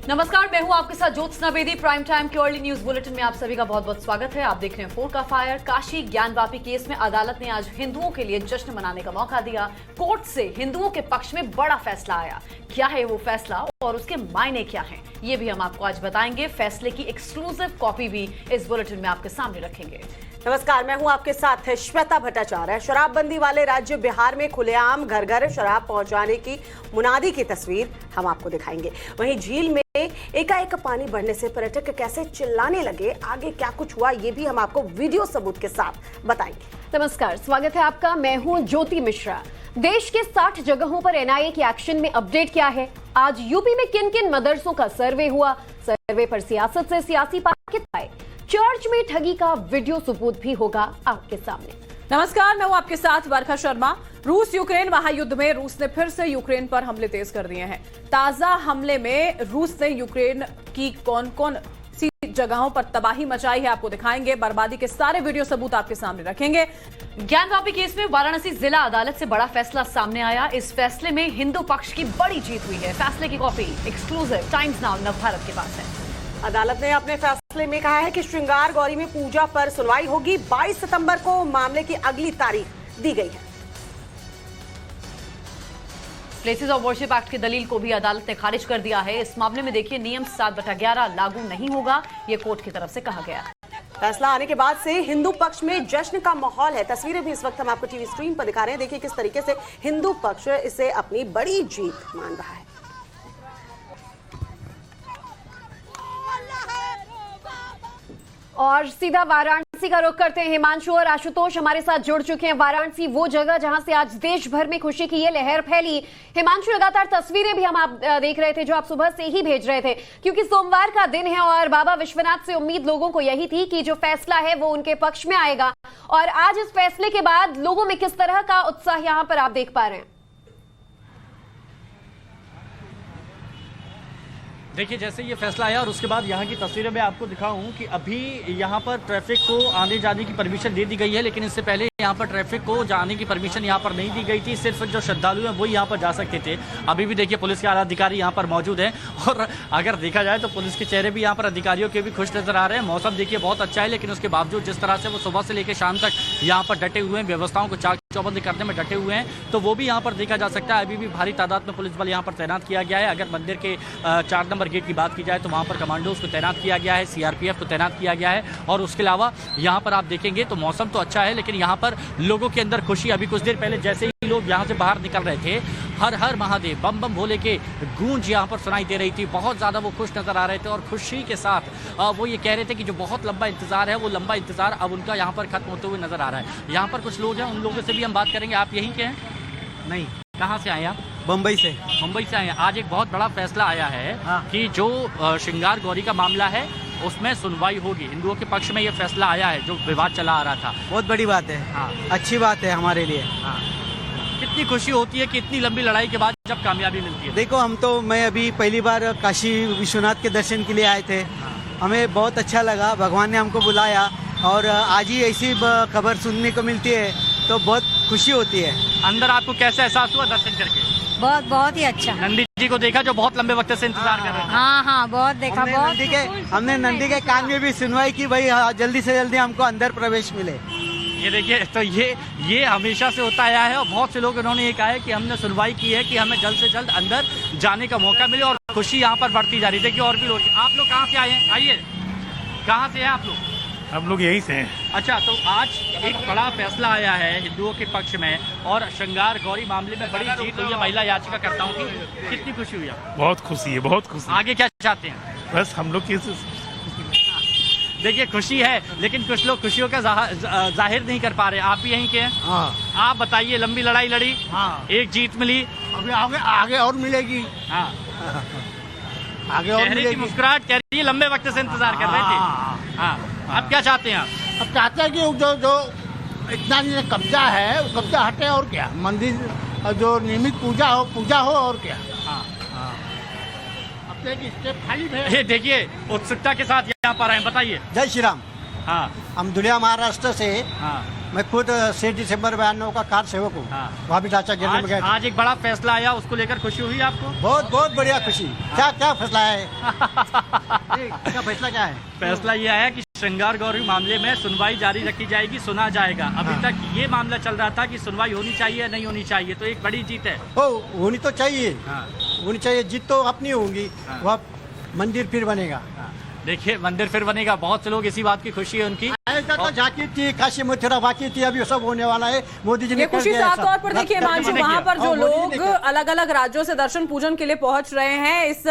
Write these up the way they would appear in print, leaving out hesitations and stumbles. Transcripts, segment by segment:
नमस्कार, मैं हूं आपके साथ ज्योत्सना बेदी। प्राइम टाइम के अर्ली न्यूज बुलेटिन में आप सभी का बहुत बहुत स्वागत है। आप देख रहे हैं 4 का फायर। काशी ज्ञानवापी केस में अदालत ने आज हिंदुओं के लिए जश्न मनाने का मौका दिया। कोर्ट से हिंदुओं के पक्ष में बड़ा फैसला आया। क्या है वो फैसला और उसके मायने क्या हैं, ये भी हम आपको आज बताएंगे। फैसले की एक्सक्लूसिव कॉपी भी इस बुलेटिन में आपके सामने रखेंगे। नमस्कार, मैं हूं आपके साथ श्वेता भट्टाचार्य। शराबबंदी वाले राज्य बिहार में खुलेआम घर घर शराब पहुंचाने की मुनादी की तस्वीर हम आपको दिखाएंगे। वहीं झील में एकाएक पानी बढ़ने से पर्यटक कैसे चिल्लाने लगे, आगे क्या कुछ हुआ, ये भी हम आपको वीडियो सबूत के साथ बताएंगे। नमस्कार, स्वागत है आपका। मैं हूं ज्योति मिश्रा। देश के 60 जगहों पर एनआईए के एक्शन में अपडेट क्या है, आज यूपी में किन किन मदरसों का सर्वे हुआ, सर्वे पर सियासत से सियासी पार्टी आए, चर्च में ठगी का वीडियो सबूत भी होगा आपके सामने। नमस्कार, मैं हूं आपके साथ वर्षा शर्मा। रूस यूक्रेन महायुद्ध में रूस ने फिर से यूक्रेन पर हमले तेज कर दिए हैं। ताजा हमले में रूस ने यूक्रेन की कौन कौन सी जगहों पर तबाही मचाई है आपको दिखाएंगे। बर्बादी के सारे वीडियो सबूत आपके सामने रखेंगे। ज्ञानवापी केस में वाराणसी जिला अदालत से बड़ा फैसला सामने आया। इस फैसले में हिंदू पक्ष की बड़ी जीत हुई है। फैसले की copy exclusive times now Navbharat के पास है। अदालत ने अपने फैसले में कहा है कि श्रृंगार गौरी में पूजा पर सुनवाई होगी। 22 सितंबर को मामले की अगली तारीख दी गई है। प्लेसेस ऑफ वर्शिप एक्ट की दलील को भी अदालत ने खारिज कर दिया है। इस मामले में देखिए, नियम 7/11 लागू नहीं होगा, ये कोर्ट की तरफ से कहा गया। फैसला आने के बाद से हिंदू पक्ष में जश्न का माहौल है। तस्वीरें भी इस वक्त हम आपको टीवी स्क्रीन पर दिखा रहे हैं। देखिए किस तरीके से हिंदू पक्ष इसे अपनी बड़ी जीत मान रहा है। और सीधा वाराणसी का रुख करते हैं। हिमांशु और आशुतोष हमारे साथ जुड़ चुके हैं। वाराणसी वो जगह जहां से आज देश भर में खुशी की ये लहर फैली। हिमांशु, लगातार तस्वीरें भी हम आप देख रहे थे जो आप सुबह से ही भेज रहे थे, क्योंकि सोमवार का दिन है और बाबा विश्वनाथ से उम्मीद लोगों को यही थी कि जो फैसला है वो उनके पक्ष में आएगा। और आज इस फैसले के बाद लोगों में किस तरह का उत्साह यहाँ पर आप देख पा रहे हैं? देखिए, जैसे ये फैसला आया और उसके बाद यहाँ की तस्वीरें मैं आपको दिखाऊं कि अभी यहाँ पर ट्रैफिक को आने जाने की परमिशन दे दी गई है, लेकिन इससे पहले यहाँ पर ट्रैफिक को जाने की परमिशन यहाँ पर नहीं दी गई थी। सिर्फ जो श्रद्धालु हैं वो यहाँ पर जा सकते थे। अभी भी देखिए पुलिस के आला अधिकारी यहाँ पर मौजूद हैं और अगर देखा जाए तो पुलिस के चेहरे भी यहाँ पर अधिकारियों के भी खुश नजर आ रहे हैं। मौसम देखिए बहुत अच्छा है, लेकिन उसके बावजूद जिस तरह से वो सुबह से लेकर शाम तक यहाँ पर डटे हुए हैं, व्यवस्थाओं को चाक चौबंद करने में डटे हुए हैं, तो वो भी यहाँ पर देखा जा सकता है। अभी भी भारी तादाद में पुलिस बल यहाँ पर तैनात किया गया है। अगर मंदिर के 4 नंबर गेट की बात की जाए तो वहाँ पर कमांडोज को तैनात किया गया है, सीआरपीएफ को तैनात किया गया है। और उसके अलावा यहाँ पर आप देखेंगे तो मौसम तो अच्छा है, लेकिन यहाँ पर लोगों के अंदर खुशी, अभी कुछ देर पहले जैसे ही लोग यहाँ से बाहर निकल रहे थे, हर हर महादेव बम बम भोले के गूंज यहाँ पर सुनाई दे रही थी। बहुत ज़्यादा वो खुश नजर आ रहे थे और खुशी के साथ वो ये कह रहे थे कि जो बहुत लंबा इंतजार है वो लंबा इंतजार अब उनका यहाँ पर खत्म होते हुए नजर आ रहा है। यहाँ पर कुछ लोग हैं, उन लोगों से भी हम बात करेंगे। आप यहीं के हैं? नहीं, कहाँ से आए आप? बम्बई से। मुंबई से आए हैं। आज एक बहुत बड़ा फैसला आया है कि जो श्रृंगार गौरी का मामला है उसमें सुनवाई होगी। हिंदुओं के पक्ष में ये फैसला आया है, जो विवाद चला आ रहा था। बहुत बड़ी बात है। हाँ, अच्छी बात है हमारे लिए। हाँ, कितनी खुशी होती है कि इतनी लंबी लड़ाई के बाद जब कामयाबी मिलती है। देखो, मैं अभी पहली बार काशी विश्वनाथ के दर्शन के लिए आए थे। हमें बहुत अच्छा लगा, भगवान ने हमको बुलाया और आज ही ऐसी खबर सुनने को मिलती है तो बहुत खुशी होती है। अंदर आपको कैसा एहसास हुआ दर्शन करके? बहुत ही अच्छा। नंदी जी को देखा जो बहुत लंबे वक्त से इंतजार कर रहे थे। हाँ, बहुत देखा। हमने नंदी के कान में भी सुनवाई की, भाई जल्दी से जल्दी हमको अंदर प्रवेश मिले। ये देखिए, तो ये हमेशा से होता आया है और बहुत से लोग इन्होंने ये कहा है कि हमने सुनवाई की है कि हमें जल्द से जल्द अंदर जाने का मौका मिले और खुशी यहाँ पर बढ़ती जा रही है। देखिए और भी लोग। आप लोग कहाँ से आए हैं? आइए, कहाँ से हैं आप लोग? हम लोग यहीं से हैं। अच्छा, तो आज एक बड़ा फैसला आया है हिंदुओं के पक्ष में और श्रृंगार गौरी मामले में बड़ी जीत हुई है महिला याचिकाकर्ताओं की। कितनी खुशी हुई है? बहुत खुशी है, बहुत खुशी। आगे क्या चाहते हैं? बस हम लोग की देखिए खुशी है, लेकिन कुछ लोग खुशियों का जाहिर नहीं कर पा रहे। आप भी यहीं के हैं? हाँ। आप बताइए, लंबी लड़ाई लड़ी, हाँ। एक जीत मिली, अभी आगे और मिलेगी। हाँ, आगे और चेहरे की मुस्कुराहट कह रही है लंबे वक्त से इंतजार कर रहे थे। हाँ, अब क्या चाहते हैं आप? अब चाहते हैं कि जो इतना जो कब्जा है वो कब्जा हटे, और क्या मंदिर जो नियमित पूजा हो और क्या। हाँ, अब तो एक स्टेप खाली है। ये देखिए उत्सुकता के साथ यहाँ पर आए, बताइए। जय श्री राम। हाँ, हम धुलिया महाराष्ट्र से हाँ, मैं खुद 6 दिसंबर 92 का कार सेवक हूँ। हाँ। वहाँ भी ढांचा गिरने में गए थे। आज एक बड़ा फैसला आया, उसको लेकर खुशी हुई आपको? बहुत बहुत बढ़िया खुशी। क्या क्या फैसला है? क्या फैसला क्या है? फैसला ये आया कि श्रृंगार गौरी मामले में सुनवाई जारी रखी जाएगी, सुना जाएगा। अभी तक ये मामला चल रहा था कि सुनवाई होनी चाहिए या नहीं होनी चाहिए, तो एक बड़ी जीत है। होनी तो चाहिए, होनी चाहिए। जीत तो अपनी होगी। वहाँ मंदिर फिर बनेगा। देखिए, मंदिर फिर बनेगा। बहुत से लोग इसी बात की खुशी है उनकी। ऐसा तो झांकी थी, काशी मथुरा बाकी थी, अभी सब होने वाला है। मोदी जी ने ये कर खुशी दिया है साफ सब। तौर पर देखिए हिमांशु, वहां पर जो मोदी जी ने लोग किया। अलग अलग राज्यों से दर्शन पूजन के लिए पहुंच रहे हैं, इस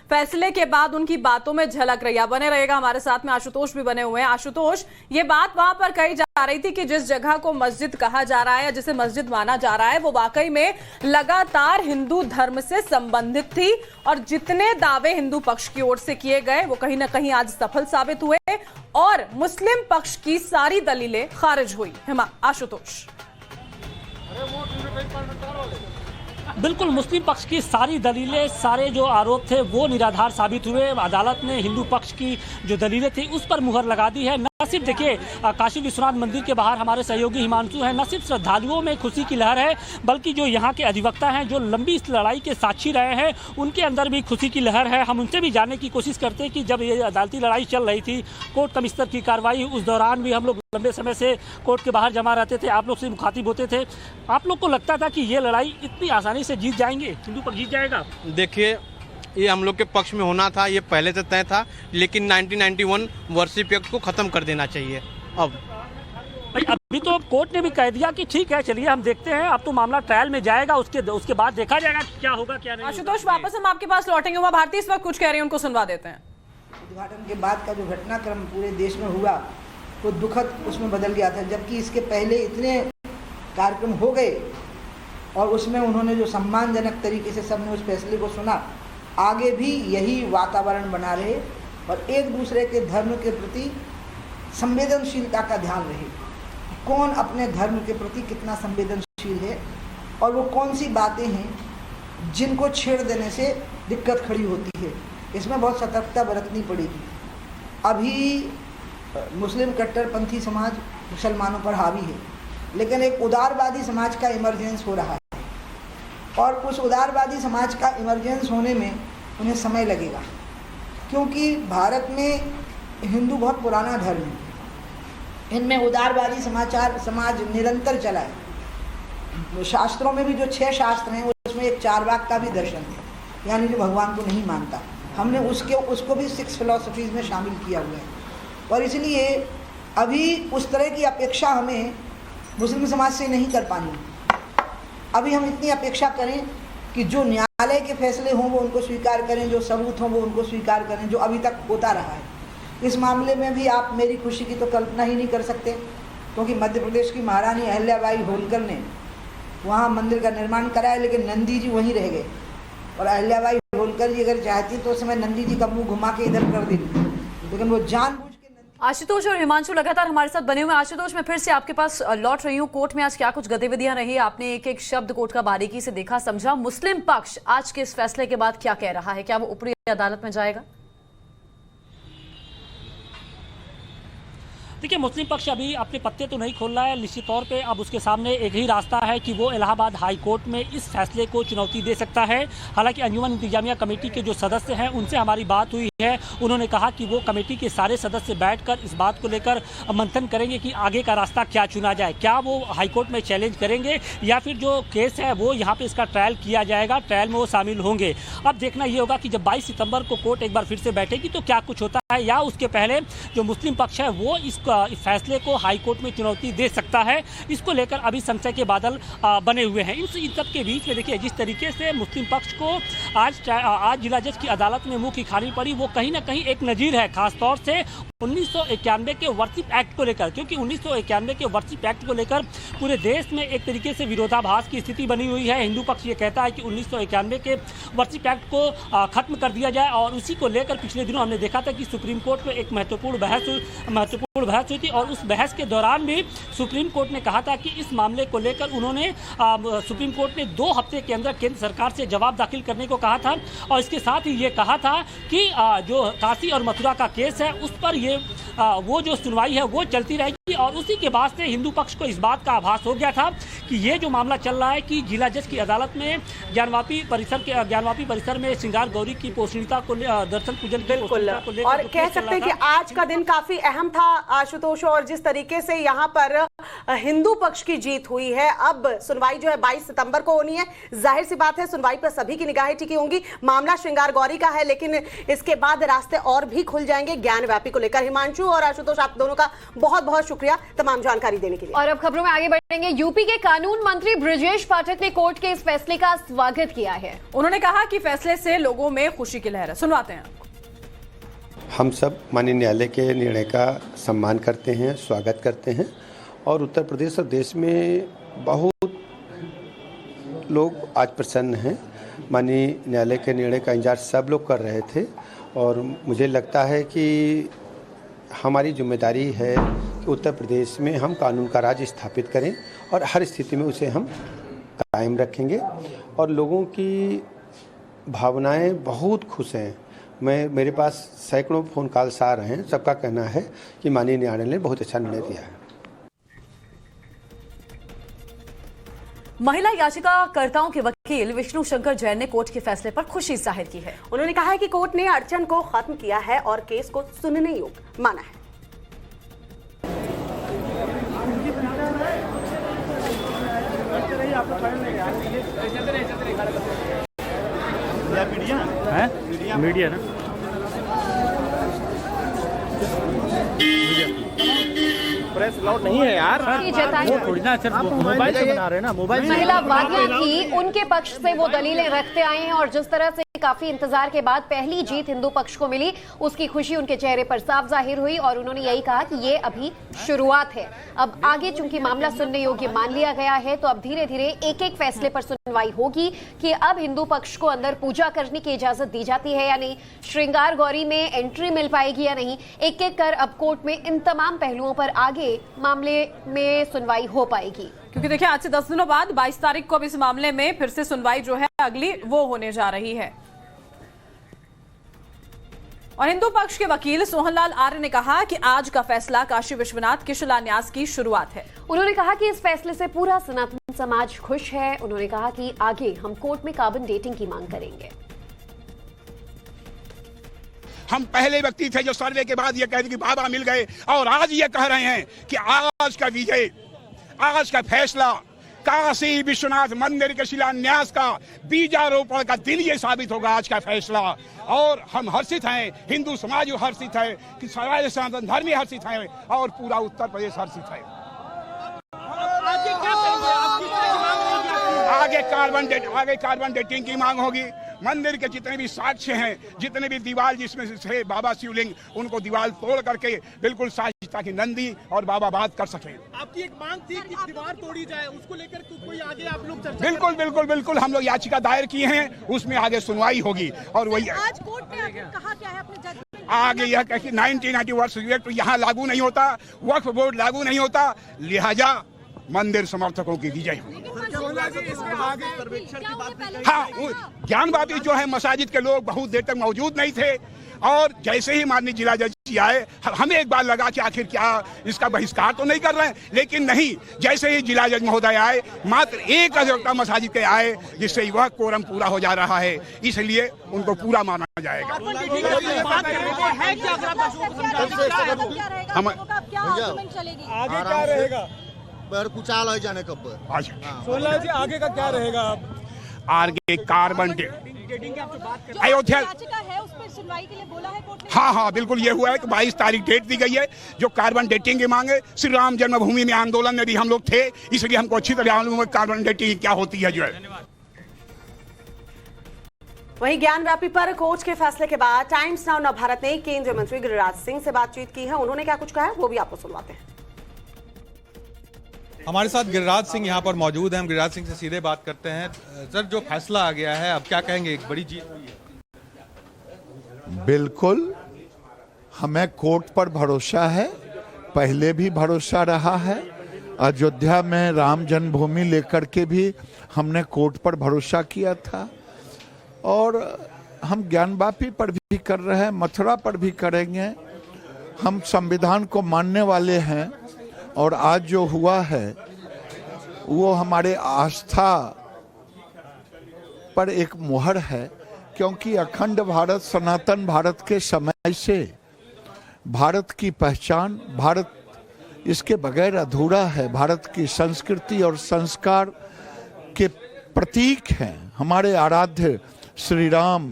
फैसले के बाद उनकी बातों में झलक रही है। बने रहेगा हमारे साथ में आशुतोष भी बने हुए हैं। आशुतोष, ये बात वहां पर कही जा रही थी कि जिस जगह को मस्जिद कहा जा रहा है या जिसे मस्जिद माना जा रहा है, वो वाकई में लगातार हिंदू धर्म से संबंधित थी और जितने दावे हिंदू पक्ष की ओर से किए गए वो कहीं ना कहीं आज सफल साबित हुए और मुस्लिम पक्ष की सारी दलीलें खारिज हुई। आशुतोष, बिल्कुल, मुस्लिम पक्ष की सारी दलीलें, सारे जो आरोप थे वो निराधार साबित हुए। अदालत ने हिंदू पक्ष की जो दलीलें थी उस पर मुहर लगा दी है। न सिर्फ देखिए काशी विश्वनाथ मंदिर के बाहर हमारे सहयोगी हिमांशु हैं, न सिर्फ श्रद्धालुओं में खुशी की लहर है, बल्कि जो यहाँ के अधिवक्ता हैं, जो लंबी इस लड़ाई के साक्षी रहे हैं, उनके अंदर भी खुशी की लहर है। हम उनसे भी जानने की कोशिश करते हैं कि जब ये अदालती लड़ाई चल रही थी, कोर्ट कमिश्नर की कार्रवाई, उस दौरान भी हम लोग लंबे समय से कोर्ट के बाहर जमा रहते थे, आप लोग से मुखातिब होते थे। आप लोग को लगता था कि ये लड़ाई इतनी आसानी से जीत जाएंगे, हिंदू पक्ष जीत जाएगा? देखिए, ये हम लोग के पक्ष में होना था, ये पहले से तय था, लेकिन 1991 वर्षिप एक्ट को ख़त्म कर देना चाहिए। अब भाई अभी तो कोर्ट ने भी कह दिया कि ठीक है, चलिए हम देखते हैं, अब तो मामला ट्रायल में जाएगा, उसके बाद देखा जाएगा क्या होगा क्या नहीं। आशुतोष, वापस हम आपके पास लौटेंगे। उमा भारती इस वक्त कुछ कह रही है, उनको सुनवा देते हैं। उद्घाटन के बाद का जो घटनाक्रम पूरे देश में हुआ वो दुखद उसमें बदल गया था, जबकि इसके पहले इतने कार्यक्रम हो गए और उसमें उन्होंने जो सम्मानजनक तरीके से सबने उस फैसले को सुना। आगे भी यही वातावरण बना रहे और एक दूसरे के धर्म के प्रति संवेदनशीलता का ध्यान रहे। कौन अपने धर्म के प्रति कितना संवेदनशील है और वो कौन सी बातें हैं जिनको छेड़ देने से दिक्कत खड़ी होती है, इसमें बहुत सतर्कता बरतनी पड़ेगी। अभी मुस्लिम कट्टरपंथी समाज मुसलमानों पर हावी है, लेकिन एक उदारवादी समाज का इमरजेंस हो रहा है और उस उदारवादी समाज का इमरजेंस होने में उन्हें समय लगेगा, क्योंकि भारत में हिंदू बहुत पुराना धर्म है। इनमें उदारवादी समाज निरंतर चला है। शास्त्रों में भी जो 6 शास्त्र हैं उसमें एक चारवाक का भी दर्शन है, यानी जो भगवान को नहीं मानता, हमने उसको भी 6 फिलॉसफीज़ में शामिल किया हुआ है। और इसलिए अभी उस तरह की अपेक्षा हमें मुस्लिम समाज से नहीं कर पानी। अभी हम इतनी अपेक्षा करें कि जो न्यायालय के फैसले हों वो उनको स्वीकार करें, जो सबूत हों वो उनको स्वीकार करें, जो अभी तक होता रहा है। इस मामले में भी आप मेरी खुशी की तो कल्पना ही नहीं कर सकते, क्योंकि मध्य प्रदेश की महारानी अहिल्याबाई होलकर ने वहाँ मंदिर का निर्माण कराया, लेकिन नंदी जी वहीं रह गए। और अहिल्याबाई होलकर जी अगर चाहती तो उस समय नंदी जी का मुँह घुमा के इधर कर देती, लेकिन वो जानबूझ। आशुतोष और हिमांशु लगातार हमारे साथ बने हुए। आशुतोष, मैं फिर से आपके पास लौट रही हूँ। कोर्ट में आज क्या कुछ गतिविधियां रही, आपने एक एक शब्द कोर्ट का बारीकी से देखा समझा। मुस्लिम पक्ष आज के इस फैसले के बाद क्या कह रहा है, क्या वो ऊपरी अदालत में जाएगा? देखिए, मुस्लिम पक्ष अभी अपने पत्ते तो नहीं खोल रहा है। निश्चित तौर पे अब उसके सामने एक ही रास्ता है कि वो इलाहाबाद हाई कोर्ट में इस फैसले को चुनौती दे सकता है। हालांकि अंजुमन इंतजामिया कमेटी के जो सदस्य हैं उनसे हमारी बात हुई है, उन्होंने कहा कि वो कमेटी के सारे सदस्य बैठकर इस बात को लेकर मंथन करेंगे कि आगे का रास्ता क्या चुना जाए। क्या वो हाई कोर्ट में चैलेंज करेंगे या फिर जो केस है वो यहाँ पर इसका ट्रायल किया जाएगा, ट्रायल में वो शामिल होंगे। अब देखना ये होगा कि जब 22 सितंबर को कोर्ट एक बार फिर से बैठेगी तो क्या कुछ होता है, या उसके पहले जो मुस्लिम पक्ष है वो इस फैसले को हाई कोर्ट में चुनौती दे सकता है। इसको लेकर अभी संशय के बादल बने हुए हैं। इन सब के बीच में देखिए, जिस तरीके से मुस्लिम पक्ष को आज जिला जज की अदालत में मुंह की खानी पड़ी, वो कहीं ना कहीं एक नजीर है, खासतौर से 1991 के वर्षिप एक्ट को लेकर, क्योंकि 1991 के वर्षिप एक्ट को लेकर पूरे देश में एक तरीके से विरोधाभास की स्थिति बनी हुई है। हिंदू पक्ष ये कहता है कि 1991 के वर्षिप एक्ट को खत्म कर दिया जाए और उसी को लेकर पिछले दिनों हमने देखा था कि सुप्रीम कोर्ट में एक महत्वपूर्ण बहस बहस हुई थी और उस बहस के दौरान भी सुप्रीम कोर्ट ने कहा था कि इस मामले को लेकर उन्होंने सुप्रीम कोर्ट ने 2 हफ्ते के अंदर केंद्र सरकार से जवाब दाखिल करने को कहा था और इसके साथ ही ये कहा था कि जो काशी और मथुरा का केस है उस पर ये वो जो सुनवाई है वो चलती रहेगी और उसी के बाद से हिंदू पक्ष को इस बात का आभास हो गया था कि ये जो मामला चल रहा है कि जिला जज की अदालत में ज्ञानवापी परिसर में श्रृंगार गौरी की पोषणीयता को दर्शन पूजन बिल्कुल और कह सकते हैं कि आज का दिन काफी अहम था आशुतोष और जिस तरीके से यहाँ पर हिंदू पक्ष की जीत हुई है। अब सुनवाई जो है 22 सितंबर को होनी है। जाहिर सी बात है सुनवाई पर सभी की निगाहें टिकी होंगी। मामला श्रृंगार गौरी का है लेकिन इसके बाद रास्ते और भी खुल जाएंगे ज्ञानव्यापी को लेकर। हिमांशु और आशुतोष आप दोनों का बहुत बहुत शुक्रिया तमाम जानकारी देने के लिए। और अब खबरों में आगे बढ़ेंगे। यूपी के कानून मंत्री ब्रजेश पाठक ने कोर्ट के इस फैसले का स्वागत किया है। उन्होंने कहा कि फैसले से लोगों में खुशी की लहर है। सुनवाते हैं। हम सब माननीय न्यायालय के निर्णय का सम्मान करते हैं, स्वागत करते हैं और उत्तर प्रदेश और देश में बहुत लोग आज प्रसन्न हैं। माननीय न्यायालय के निर्णय का इंतजार सब लोग कर रहे थे और मुझे लगता है कि हमारी जिम्मेदारी है कि उत्तर प्रदेश में हम कानून का राज स्थापित करें और हर स्थिति में उसे हम कायम रखेंगे और लोगों की भावनाएं बहुत खुश हैं। मेरे पास सैकड़ों फ़ोन कॉल्स आ रहे हैं, सबका कहना है कि माननीय न्यायालय ने बहुत अच्छा निर्णय दिया है। महिला याचिकाकर्ताओं के वकील विष्णु शंकर जैन ने कोर्ट के फैसले पर खुशी जाहिर की है। उन्होंने कहा है कि कोर्ट ने अड़चन को खत्म किया है और केस को सुनने योग्य माना है। मीडिया ना प्रेस अलाउड नहीं है यार। वो थोड़ी ना सिर्फ मोबाइल से बना रहे हैं ना, मोबाइल से। महिला वादियां थी, उनके पक्ष से वो दलीलें रखते आए हैं और जिस तरह से काफी इंतजार के बाद पहली जीत हिंदू पक्ष को मिली उसकी खुशी उनके चेहरे पर साफ जाहिर हुई और उन्होंने यही कहा कि ये अभी शुरुआत है। अब आगे चूंकि मामला सुनने योग्य मान लिया गया है तो अब धीरे धीरे एक एक फैसले पर सुनवाई होगी कि अब हिंदू पक्ष को अंदर पूजा करने की इजाजत दी जाती है या नहीं, श्रृंगार गौरी में एंट्री मिल पाएगी या नहीं। एक एक कर अब कोर्ट में इन तमाम पहलुओं पर आगे मामले में सुनवाई हो पाएगी। क्योंकि देखिए आज से 10 दिनों बाद 22 तारीख को अब इस मामले में फिर से सुनवाई जो है अगली वो होने जा रही है। और हिंदू पक्ष के वकील सोहनलाल आर्य ने कहा कि आज का फैसला काशी विश्वनाथ के शिलान्यास की शुरुआत है। उन्होंने कहा कि इस फैसले से पूरा सनातन समाज खुश है। उन्होंने कहा कि आगे हम कोर्ट में कार्बन डेटिंग की मांग करेंगे। हम पहले व्यक्ति थे जो सर्वे के बाद ये कह रहे कि बाबा मिल गए और आज ये कह रहे हैं कि आज का विजय, आज का फैसला काशी विश्वनाथ मंदिर के शिलान्यास का बीजारोपण का दिन ये साबित होगा आज का फैसला। और हम हर्षित हैं, हिंदू समाज हर्षित है कि सारे सनातन धर्मी हर्षित हैं और पूरा उत्तर प्रदेश हर्षित है। आगे कार्बन डेटिंग की मांग होगी। मंदिर के जितने भी साक्ष्य हैं, जितने भी दीवार जिसमें से बाबा शिवलिंग, उनको दीवार तोड़ करके बिल्कुल साजिता की नंदी और बाबा बात कर सके। आपकी एक मांग थी कि दीवार तोड़ी जाए, उसको लेकर कोई आगे आप लोग चर्चा? बिल्कुल हम लोग याचिका दायर किए हैं, उसमें आगे सुनवाई होगी। और वही आज कोर्ट ने आगे कहा क्या है अपने जजमेंट? आगे यह कह कि 1990 वर्ष एक्ट यहाँ लागू नहीं होता, वक्फ बोर्ड लागू नहीं होता, लिहाजा मंदिर समर्थकों की विजय हुई। हाँ, ज्ञानवापी जो है मसाजिद के लोग बहुत देर तक मौजूद नहीं थे और जैसे ही माननीय जिला जज आए हमें एक बार लगा कि आखिर क्या इसका बहिष्कार तो नहीं कर रहे हैं, लेकिन नहीं, जैसे ही जिला जज महोदय आए मात्र एक अधिवक्ता मसाजिद के आए जिससे वह कोरम पूरा हो जा रहा है, इसलिए उनको पूरा माना जाएगा। हम आगे क्या रहेगा? कुचाल हो जाने कब? सोहनलाल जी आगे का क्या रहेगा? आगे कार्बन अयोध्या है उस पर सुनवाई के लिए बोला है कोर्ट ने। हाँ बिल्कुल ये हुआ है कि 22 तारीख डेट दी गई है जो कार्बन डेटिंग की मांगे। श्री राम जन्मभूमि में आंदोलन में भी हम लोग थे, इसलिए हमको अच्छी तरह मालूम है कार्बन डेटिंग क्या होती है जो है। वहीं ज्ञानव्यापी पर कोर्ट के फैसले के बाद टाइम्स नाउ नवभारत ने केंद्रीय मंत्री गिरिराज सिंह से बातचीत की है। उन्होंने क्या कुछ कहा है वो भी आपको सुनवाते हैं। हमारे साथ गिरिराज सिंह यहाँ पर मौजूद हैं। हम गिरिराज सिंह से सीधे बात करते हैं। सर, जो फैसला आ गया है अब क्या कहेंगे? एक बड़ी जीत हुई है। बिल्कुल, हमें कोर्ट पर भरोसा है पहले भी भरोसा रहा है। अयोध्या में राम जन्मभूमि लेकर के भी हमने कोर्ट पर भरोसा किया था और हम ज्ञानवापी पर भी कर रहे हैं, मथुरा पर भी करेंगे। हम संविधान को मानने वाले हैं और आज जो हुआ है वो हमारे आस्था पर एक मुहर है, क्योंकि अखंड भारत, सनातन भारत के समय से भारत की पहचान, भारत इसके बगैर अधूरा है। भारत की संस्कृति और संस्कार के प्रतीक हैं हमारे आराध्य श्री राम,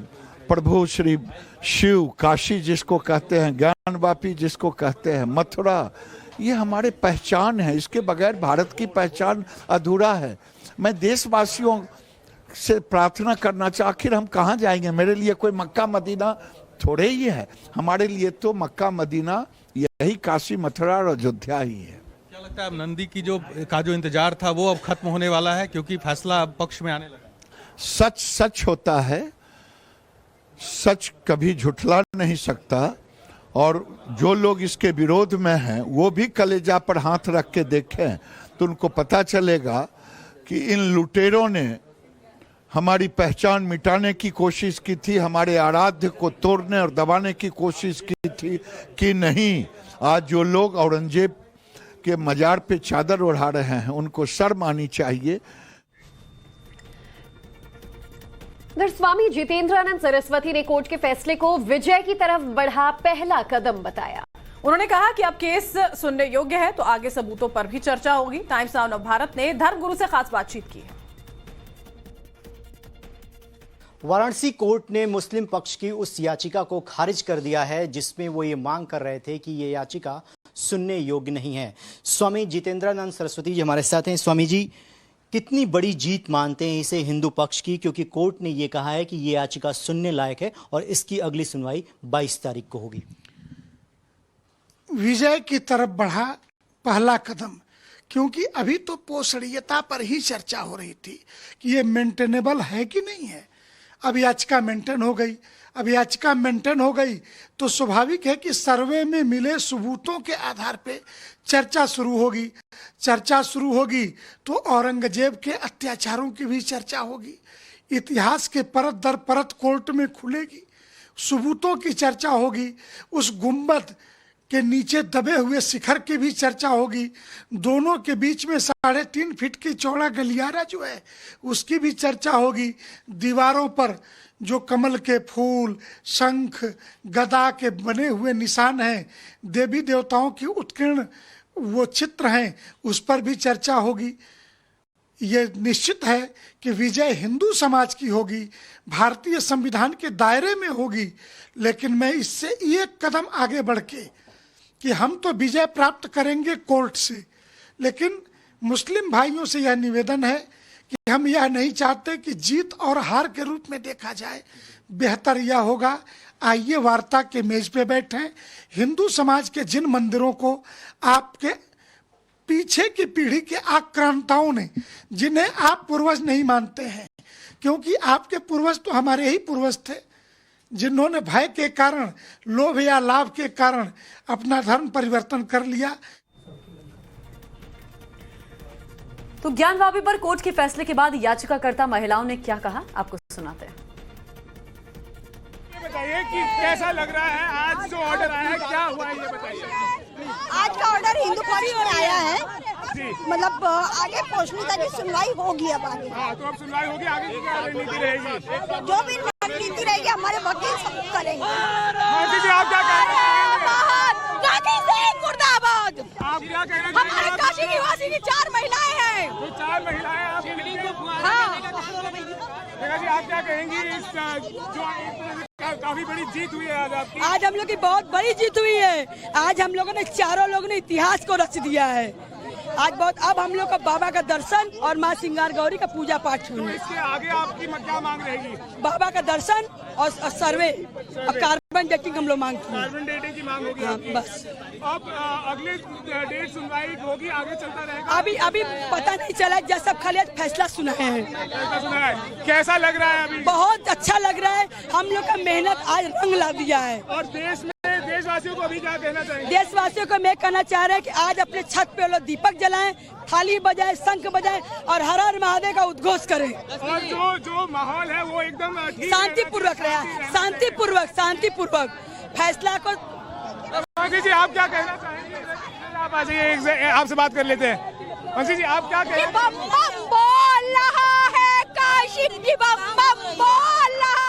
प्रभु श्री शिव, काशी जिसको कहते हैं, ज्ञानवापी जिसको कहते हैं, मथुरा, ये हमारे पहचान है। इसके बगैर भारत की पहचान अधूरा है। मैं देशवासियों से प्रार्थना करना चाहता, आखिर हम कहाँ जाएंगे? मेरे लिए कोई मक्का मदीना थोड़े ही है, हमारे लिए तो मक्का मदीना यही काशी, मथुरा और अयोध्या ही है। क्या लगता है अब नंदी की जो इंतजार था वो अब खत्म होने वाला है, क्योंकि फैसला अब पक्ष में आने लगा? सच सच होता है, सच कभी झुठला नहीं सकता। और जो लोग इसके विरोध में हैं वो भी कलेजा पर हाथ रख के देखें तो उनको पता चलेगा कि इन लुटेरों ने हमारी पहचान मिटाने की कोशिश की थी, हमारे आराध्य को तोड़ने और दबाने की कोशिश की थी कि नहीं। आज जो लोग औरंगजेब के मजार पे चादर ओढ़ा रहे हैं उनको शर्म आनी चाहिए। स्वामी जितेंद्रानंद सरस्वती ने कोर्ट के फैसले को विजय की तरफ बढ़ा पहला कदम बताया। उन्होंने कहा कि अब केस सुनने योग्य है तो आगे सबूतों पर भी चर्चा होगी। टाइम्स नाउ ऑफ भारत ने धर्मगुरु से खास बातचीत की है। वाराणसी कोर्ट ने मुस्लिम पक्ष की उस याचिका को खारिज कर दिया है जिसमें वो ये मांग कर रहे थे कि ये याचिका सुनने योग्य नहीं है। स्वामी जितेंद्रानंद सरस्वती जी हमारे साथ हैं। स्वामी जी, कितनी बड़ी जीत मानते हैं इसे हिंदू पक्ष की, क्योंकि कोर्ट ने ये कहा है कि ये याचिका सुनने लायक है और इसकी अगली सुनवाई 22 तारीख को होगी। विजय की तरफ बढ़ा पहला कदम, क्योंकि अभी तो पोषणीयता पर ही चर्चा हो रही थी कि ये मेंटेनेबल है कि नहीं है। अब याचिका मेंटेन हो गई। अब याचिका मेंटेन हो गई तो स्वाभाविक है कि सर्वे में मिले सबूतों के आधार पे चर्चा शुरू होगी। चर्चा शुरू होगी तो औरंगजेब के अत्याचारों की भी चर्चा होगी। इतिहास के परत दर परत कोर्ट में खुलेगी, सबूतों की चर्चा होगी, उस गुंबद के नीचे दबे हुए शिखर की भी चर्चा होगी, दोनों के बीच में 3.5 फीट की चौड़ा गलियारा जो है उसकी भी चर्चा होगी। दीवारों पर जो कमल के फूल, शंख, गदा के बने हुए निशान हैं, देवी देवताओं की उत्कीर्ण वो चित्र हैं, उस पर भी चर्चा होगी। ये निश्चित है कि विजय हिंदू समाज की होगी, भारतीय संविधान के दायरे में होगी। लेकिन मैं इससे एक कदम आगे बढ़ के कि हम तो विजय प्राप्त करेंगे कोर्ट से, लेकिन मुस्लिम भाइयों से यह निवेदन है कि हम यह नहीं चाहते कि जीत और हार के रूप में देखा जाए। बेहतर यह होगा, आइए वार्ता के मेज पे बैठें। हिंदू समाज के जिन मंदिरों को आपके पीछे की पीढ़ी के आक्रांताओं ने, जिन्हें आप पूर्वज नहीं मानते हैं, क्योंकि आपके पूर्वज तो हमारे ही पूर्वज थे, जिन्होंने भय के कारण, लोभ या लाभ के कारण अपना धर्म परिवर्तन कर लिया। तो ज्ञानवापी पर कोर्ट के फैसले के बाद याचिकाकर्ता महिलाओं ने क्या कहा, आपको सुनाते हैं। बताइए कि कैसा लग रहा है आज जो ऑर्डर आया है, क्या हुआ है ये बताइए। आज का ऑर्डर हिंदू पक्ष में आया है, मतलब आगे पहुंचने तक की सुनवाई होगी। अब आगे तो अब सुनवाई होगी, आगे की क्या रणनीति रहेगी? जो भी रणनीति रहेगी हमारे वकील सब करेंगे। आप क्या कह रहे हैं? मुर्दाबाद। आप क्या कह रहे हैं? हमारे काशी निवासी की 4 महिलाएं हैं। तो 4 महिलाएं आप जी, आप क्या कहेंगी इस जो काफी बड़ी जीत हुई है आज आपकी? आज हम लोग की बहुत बड़ी जीत हुई है। आज हम लोगों ने चारों लोगों ने इतिहास को रच दिया है। आज बहुत, अब हम लोग का बाबा का दर्शन और माँ सिंगार गौरी का पूजा पाठ हुई। इसके आगे आपकी क्या मांग रहेगी? बाबा का दर्शन और सर्वे और कार्बन डेटिंग हम लोग मांगते हैं। कार्बन डेटिंग की मांग होगी आपकी? बस। अब अगले डेट सुनवाई होगी, आगे चलता रहेगा? अभी पता नहीं चला, जब सब खाली फैसला सुनाए हैं। फैसला सुना है, कैसा लग रहा है अभी? बहुत अच्छा लग रहा है। हम लोग का मेहनत आज रंग ला दिया है। और देश देशवासियों को अभी क्या कहना चाहेंगे? देशवासियों को मैं कहना चाह रहा है कि आज अपने छत पे लोग दीपक जलाएं, थाली बजाएं, शंख बजाएं और हर हर महादेव का उद्घोष करें। और जो माहौल है वो एकदम शांतिपूर्वक रहा, शांतिपूर्वक फैसला को। मंत्री जी आप क्या कहना चाहेंगे? आप आ जाइए, आपसे बात कर लेते हैं। मंत्री जी आप क्या कहना? बम बम बोल रहा है काशी, बम बम बोल रहा।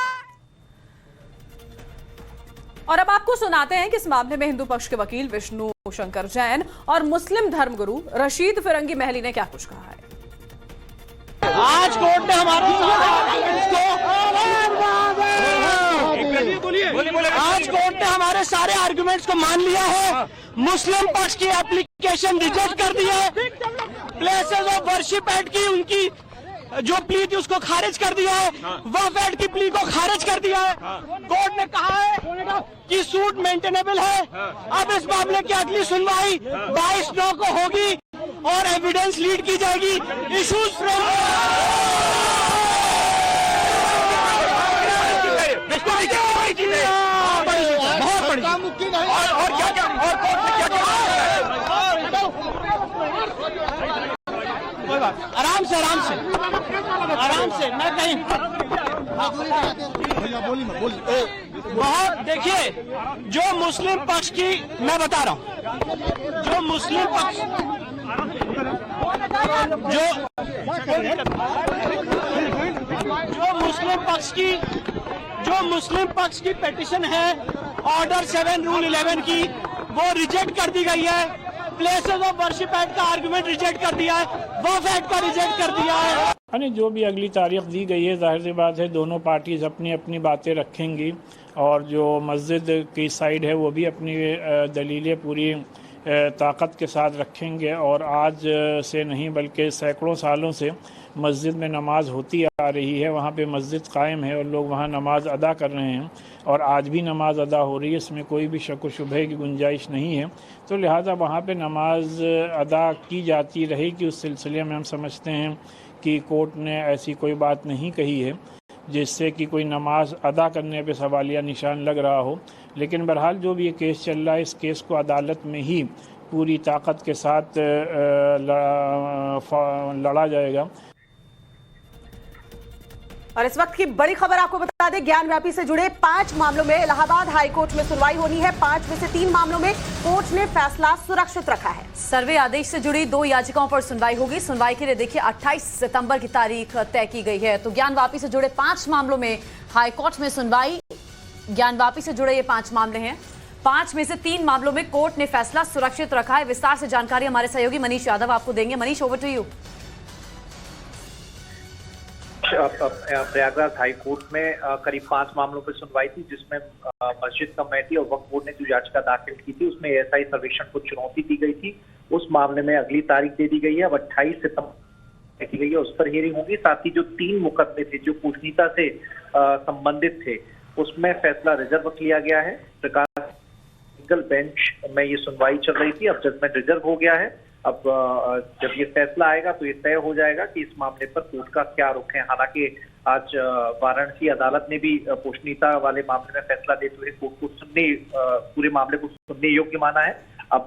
और अब आपको सुनाते हैं कि इस मामले में हिंदू पक्ष के वकील विष्णु शंकर जैन और मुस्लिम धर्मगुरु रशीद फिरंगी महली ने क्या कुछ कहा है। आज कोर्ट ने हमारे आज कोर्ट ने हमारे सारे आर्गुमेंट्स को मान लिया है। मुस्लिम पक्ष की एप्लीकेशन रिजेक्ट कर दी है। प्लेसेस ऑफ वर्शिप एक्ट की उनकी जो प्ली थी उसको खारिज कर दिया है। वक्फ एक्ट की प्ली को खारिज कर दिया है। कोर्ट ने कहा है कि सूट मेंटेनेबल है। अब इस मामले की अगली सुनवाई 22/9 को होगी और एविडेंस लीड की जाएगी। इशूज बहुत बड़ी और क्या और आराम से मैं कहीं बहुत देखिए जो मुस्लिम पक्ष की मैं बता रहा हूँ जो मुस्लिम पक्ष की पेटिशन है ऑर्डर 7 रूल 11 की वो रिजेक्ट कर दी गई है। प्लेसेस ऑफ वर्शिप एक्ट का आर्गुमेंट रिजेक्ट कर दिया है। वक्फ एक्ट का रिजेक्ट कर दिया है। यानी जो भी अगली तारीख दी गई है जाहिर सी बात है दोनों पार्टीज अपनी अपनी बातें रखेंगी और जो मस्जिद की साइड है वो भी अपनी दलीलें पूरी ताकत के साथ रखेंगे। और आज से नहीं बल्कि सैकड़ों सालों से मस्जिद में नमाज होती आ रही है, वहाँ पे मस्जिद कायम है और लोग वहाँ नमाज अदा कर रहे हैं और आज भी नमाज अदा हो रही है, इसमें कोई भी शक व शुबहे की गुंजाइश नहीं है। तो लिहाजा वहाँ पे नमाज अदा की जाती रहेगी। उस सिलसिले में हम समझते हैं कि कोर्ट ने ऐसी कोई बात नहीं कही है जिससे कि कोई नमाज अदा करने पे सवालिया निशान लग रहा हो। लेकिन बहरहाल जो भी ये केस चल रहा है इस केस को अदालत में ही पूरी ताकत के साथ लड़ा जाएगा। और इस वक्त की बड़ी खबर आपको बता दें, ज्ञानव्यापी से जुड़े 5 मामलों में इलाहाबाद हाईकोर्ट में सुनवाई होनी है। 5 में से 3 मामलों में कोर्ट ने फैसला सुरक्षित रखा है। सर्वे आदेश से जुड़ी 2 याचिकाओं पर सुनवाई होगी। सुनवाई के लिए देखिए 28 सितंबर की तारीख तय की गई है। तो ज्ञानव्यापी से जुड़े 5 मामलों में हाईकोर्ट में सुनवाई। ज्ञानव्यापी से जुड़े ये 5 मामले हैं। 5 में से 3 मामलों में कोर्ट ने फैसला सुरक्षित रखा है। विस्तार से जानकारी हमारे सहयोगी मनीष यादव आपको देंगे। Manish, over to you. Prayagraj high court में करीब 5 मामलों पर सुनवाई थी, जिसमें मस्जिद कमेटी और वक्फ बोर्ड ने जो याचिका दाखिल की थी उसमें एएसआई सर्वेक्षण को चुनौती दी गई थी। उस मामले में अगली तारीख दे दी गई है। अब 28 सितंबर की गई है, उस पर हियरिंग होगी। साथ ही जो 3 मुकदमे थे जो पूछनीता से संबंधित थे उसमें फैसला रिजर्व लिया गया है। सिंगल बेंच में ये सुनवाई चल रही थी, अब जजमेंट रिजर्व हो गया है। अब जब ये फैसला आएगा तो ये तय हो जाएगा कि इस मामले पर कोर्ट का क्या रुख है। हालांकि आज वाराणसी अदालत ने भी पोषणीयता वाले मामले में फैसला देते हुए कोर्ट को सुनने पूरे मामले को सुनने योग्य माना है। अब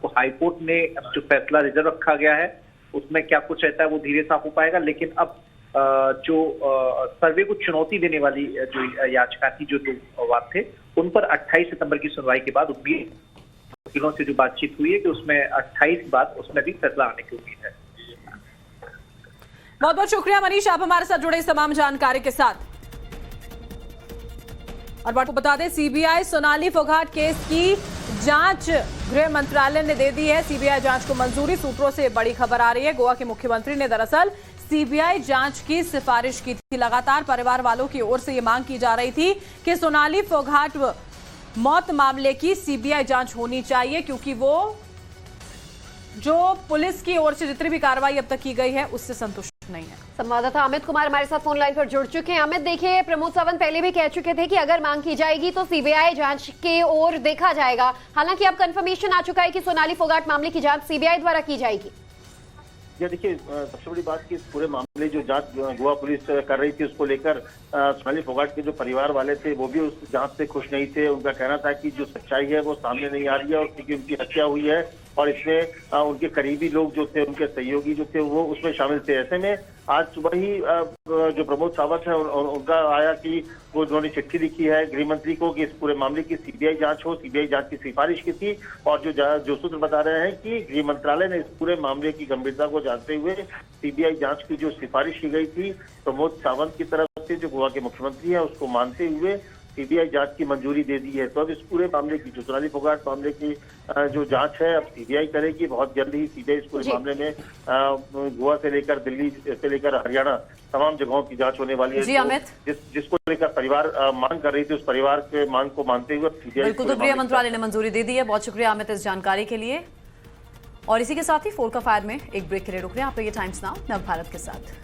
हाईकोर्ट ने जो फैसला रिजर्व रखा गया है उसमें क्या कुछ रहता है वो धीरे साफ हो पाएगा। लेकिन अब जो सर्वे को चुनौती देने वाली जो याचिका थी, जो 2 वाद थे, उन पर 28 सितंबर की सुनवाई के बाद उम्मीद वकीलों से जो बातचीत हुई है कि उसमें 28 के बाद उसमें भी फैसला आने की उम्मीद है। बहुत बहुत शुक्रिया मनीष, आप हमारे साथ जुड़े इस तमाम जानकारी के साथ। और आपको बता दें सीबीआई सोनाली फोगाट केस की जांच गृह मंत्रालय ने दे दी है। सीबीआई जांच को मंजूरी। सूत्रों से बड़ी खबर आ रही है, गोवा के मुख्यमंत्री ने दरअसल सीबीआई जांच की सिफारिश की थी। लगातार परिवार वालों की ओर से ये मांग की जा रही थी कि सोनाली फोगाट मौत मामले की सीबीआई जांच होनी चाहिए, क्योंकि वो जो पुलिस की ओर से जितनी भी कार्रवाई अब तक की गई है उससे संतुष्ट नहीं है। संवाददाता अमित कुमार हमारे साथ फोन लाइन पर जुड़ चुके हैं। अमित, देखिए प्रमोद सावंत पहले भी कह चुके थे कि अगर मांग की जाएगी तो सीबीआई जांच के ओर देखा जाएगा। हालांकि अब कंफर्मेशन आ चुका है कि सोनाली फोगाट मामले की जांच सीबीआई द्वारा की जाएगी। ये देखिए, सबसे बड़ी बात कि इस पूरे मामले जो जांच गोवा पुलिस कर रही थी उसको लेकर सोनाली फोगाट के जो परिवार वाले थे वो भी उस जांच से खुश नहीं थे। उनका कहना था कि जो सच्चाई है वो सामने नहीं आ रही है और क्योंकि उनकी हत्या हुई है और इसमें उनके करीबी लोग जो थे, उनके सहयोगी जो थे वो उसमें शामिल थे। ऐसे में आज सुबह ही जो प्रमोद सावंत है उनका आया कि वो उन्होंने चिट्ठी लिखी है गृह मंत्री को कि इस पूरे मामले की सीबीआई जांच हो। सीबीआई जांच की सिफारिश की थी और जो सूत्र बता रहे हैं कि गृह मंत्रालय ने इस पूरे मामले की गंभीरता को जानते हुए सीबीआई जांच की जो सिफारिश की गई थी प्रमोद सावंत की तरफ से, जो गोवा के मुख्यमंत्री है, उसको मानते हुए सीबीआई जांच की मंजूरी दे दी है। तो अब इस पूरे मामले की, जो सोनाली फोगाट मामले की जो जांच है अब सीबीआई करेगी। बहुत जल्द ही सीबीआई इस पूरे मामले में गोवा से लेकर दिल्ली से लेकर हरियाणा तमाम जगहों की जांच होने वाली है। जी अमित, जिसको लेकर परिवार मांग कर रही थी, उस परिवार के मांग को मानते हुए सीबीआई बिल्कुल, तो गृह मंत्रालय ने मंजूरी दे दी है। बहुत शुक्रिया अमित इस जानकारी के लिए। और इसी के साथ ही 4 का फायर में एक ब्रेक के लिए रुक रहे हैं। आप ये टाइम्स नाउ नव भारत के साथ।